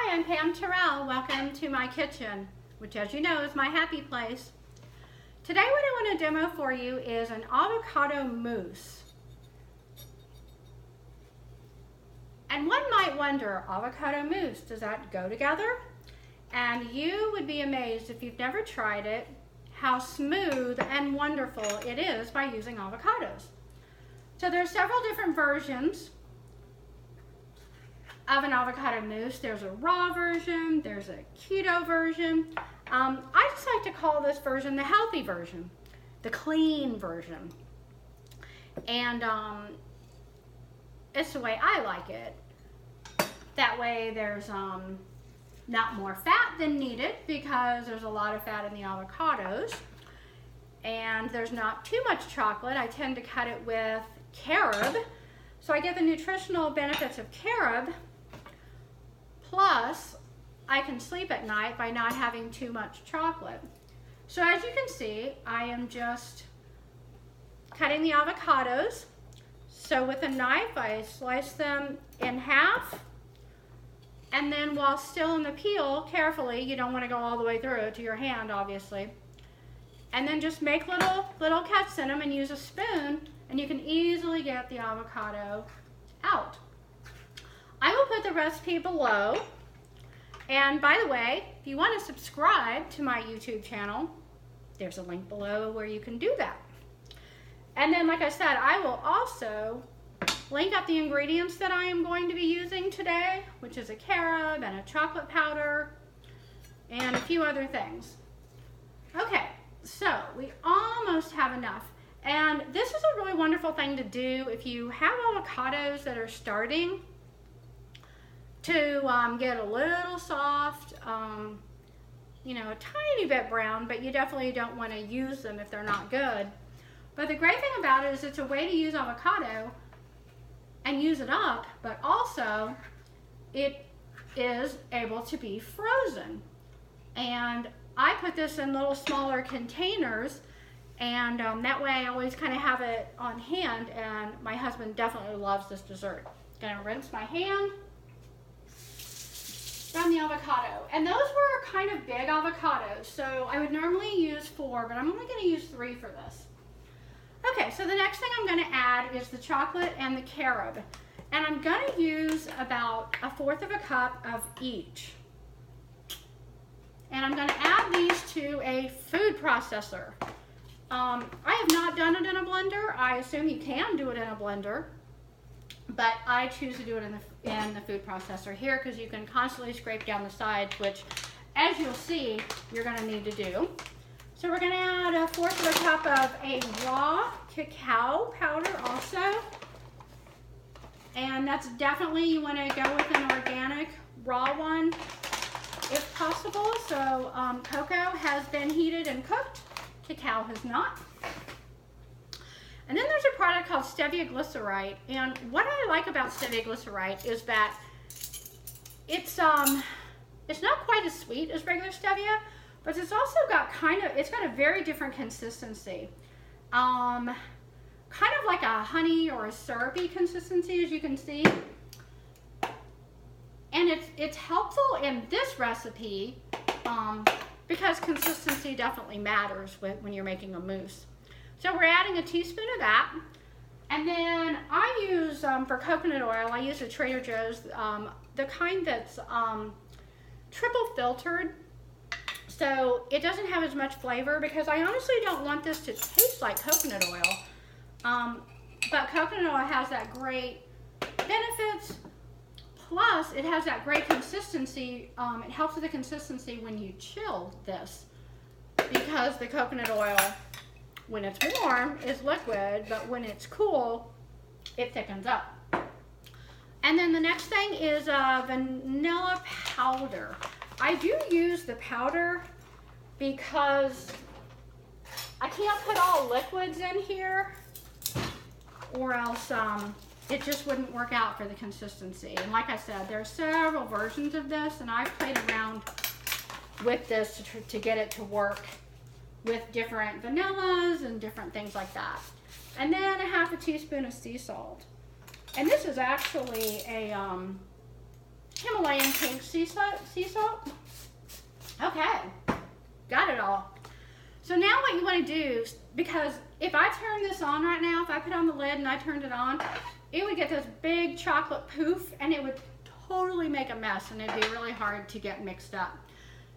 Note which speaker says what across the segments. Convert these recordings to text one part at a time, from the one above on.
Speaker 1: Hi, I'm Pam Terrell. Welcome to my kitchen, which as you know is my happy place. Today what I want to demo for you is an avocado mousse. And one might wonder, avocado mousse, does that go together? And you would be amazed if you've never tried it, how smooth and wonderful it is by using avocados. So there's several different versions of an avocado mousse. There's a raw version, there's a keto version. I just like to call this version the healthy version, the clean version. And it's the way I like it. That way there's not more fat than needed because there's a lot of fat in the avocados. And there's not too much chocolate. I tend to cut it with carob. So I get the nutritional benefits of carob. Plus, I can sleep at night by not having too much chocolate. So as you can see, I am just cutting the avocados. So with a knife, I slice them in half. And then while still in the peel, carefully, you don't want to go all the way through to your hand, obviously. And then just make little cuts in them and use a spoon, and you can easily get the avocado out. I will put the recipe below. And by the way, if you want to subscribe to my YouTube channel, there's a link below where you can do that. And then, like I said, I will also link up the ingredients that I am going to be using today, which is a carob and a chocolate powder and a few other things. Okay, so we almost have enough. And this is a really wonderful thing to do if you have avocados that are starting to get a little soft, you know, a tiny bit brown, but you definitely don't want to use them if they're not good. But the great thing about it is it's a way to use avocado and use it up, but also it is able to be frozen. And I put this in little smaller containers, and that way I always kind of have it on hand, and my husband definitely loves this dessert. Gonna rinse my hand. From the avocado, and those were kind of big avocados, so I would normally use 4, but I'm only going to use 3 for this. Okay, so the next thing I'm going to add is the chocolate and the carob, and I'm going to use about 1/4 of a cup of each. And I'm going to add these to a food processor. I have not done it in a blender. I assume you can do it in a blender, but I choose to do it in the food processor here because you can constantly scrape down the sides, which, as you'll see, you're going to need to do. So we're going to add 1/4 of a cup of a raw cacao powder also. And that's definitely, you want to go with an organic raw one if possible. So cocoa has been heated and cooked. Cacao has not. And then there's a product called stevia glycerite, and what I like about stevia glycerite is that it's not quite as sweet as regular stevia, but it's also got it's got a very different consistency. Kind of like a honey or a syrupy consistency, as you can see. And it's helpful in this recipe because consistency definitely matters when you're making a mousse. So we're adding a teaspoon of that, and then I use, for coconut oil, I use a Trader Joe's, the kind that's triple filtered, so it doesn't have as much flavor because I honestly don't want this to taste like coconut oil, but coconut oil has that great benefits, plus it has that great consistency. It helps with the consistency when you chill this because the coconut oil, when it's warm, is liquid, but when it's cool, it thickens up. And then the next thing is vanilla powder. I do use the powder because I can't put all liquids in here, or else it just wouldn't work out for the consistency. And like I said, there are several versions of this, and I've played around with this to get it to work with different vanillas and different things like that. And then 1/2 teaspoon of sea salt. And this is actually a Himalayan and pink sea salt. Okay, got it all. So now what you want to do, because if I turn this on right now, if I put on the lid and I turned it on, it would get this big chocolate poof and it would totally make a mess and it'd be really hard to get mixed up.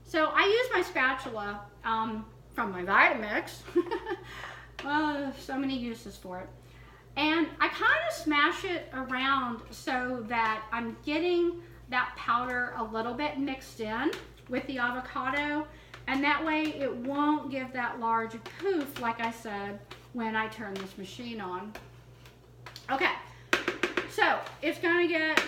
Speaker 1: So I use my spatula from my Vitamix. Oh, so many uses for it. And I kind of smash it around so that I'm getting that powder a little bit mixed in with the avocado, and that way it won't give that large poof, like I said, when I turn this machine on. Okay, so it's gonna get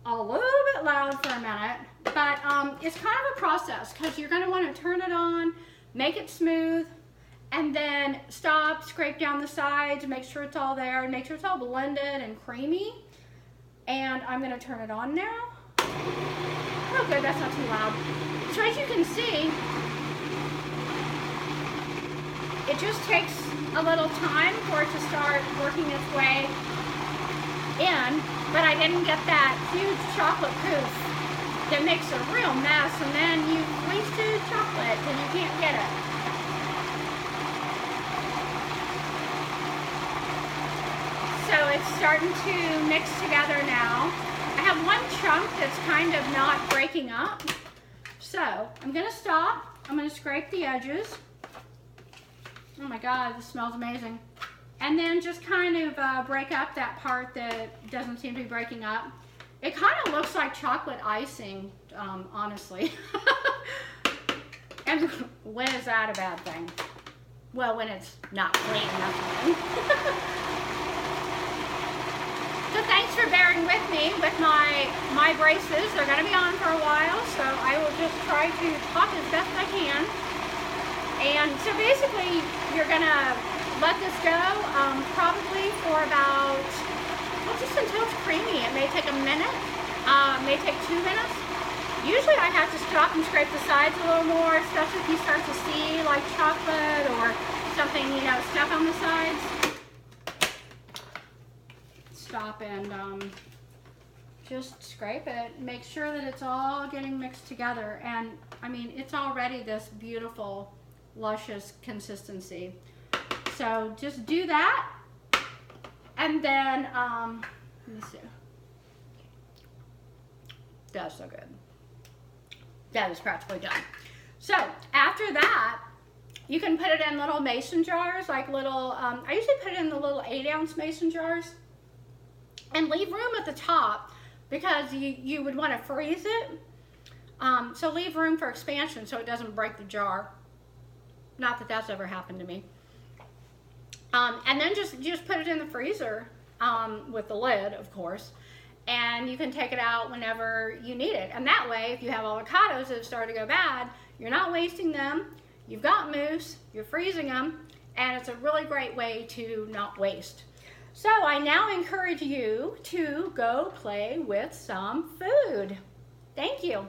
Speaker 1: a little bit loud for a minute, but it's kind of a process because you're gonna want to turn it on, make it smooth, and then stop, scrape down the sides, make sure it's all there, and make sure it's all blended and creamy. And I'm gonna turn it on now. Oh good, that's not too loud. So as you can see, it just takes a little time for it to start working its way in, but I didn't get that huge chocolate poof that makes a real mess, and then you've wasted chocolate and you can't get it. So it's starting to mix together now. I have one chunk that's kind of not breaking up. So I'm gonna stop. I'm gonna scrape the edges. Oh my God, this smells amazing. And then just kind of break up that part that doesn't seem to be breaking up. It kind of looks like chocolate icing, honestly. And when is that a bad thing? Well, when it's not clean, that's when. So thanks for bearing with me with my braces. They're going to be on for a while, so I will just try to talk as best I can. And so basically, you're going to let this go probably for about, well, just until it's creamy. It may take a minute, may take 2 minutes. Usually I have to stop and scrape the sides a little more, especially if you start to see like chocolate or something, you know, stuck on the sides. Stop and just scrape it. Make sure that it's all getting mixed together. And I mean, it's already this beautiful, luscious consistency. So just do that. And then, let me see. That's so good. That is practically done. So after that, you can put it in little mason jars, like little, I usually put it in the little 8-ounce mason jars. And leave room at the top because you would want to freeze it. So leave room for expansion so it doesn't break the jar. Not that that's ever happened to me. And then just put it in the freezer with the lid, of course. And you can take it out whenever you need it. And that way, if you have avocados that start to go bad, you're not wasting them. You've got mousse, you're freezing them, and it's a really great way to not waste. So I now encourage you to go play with some food. Thank you.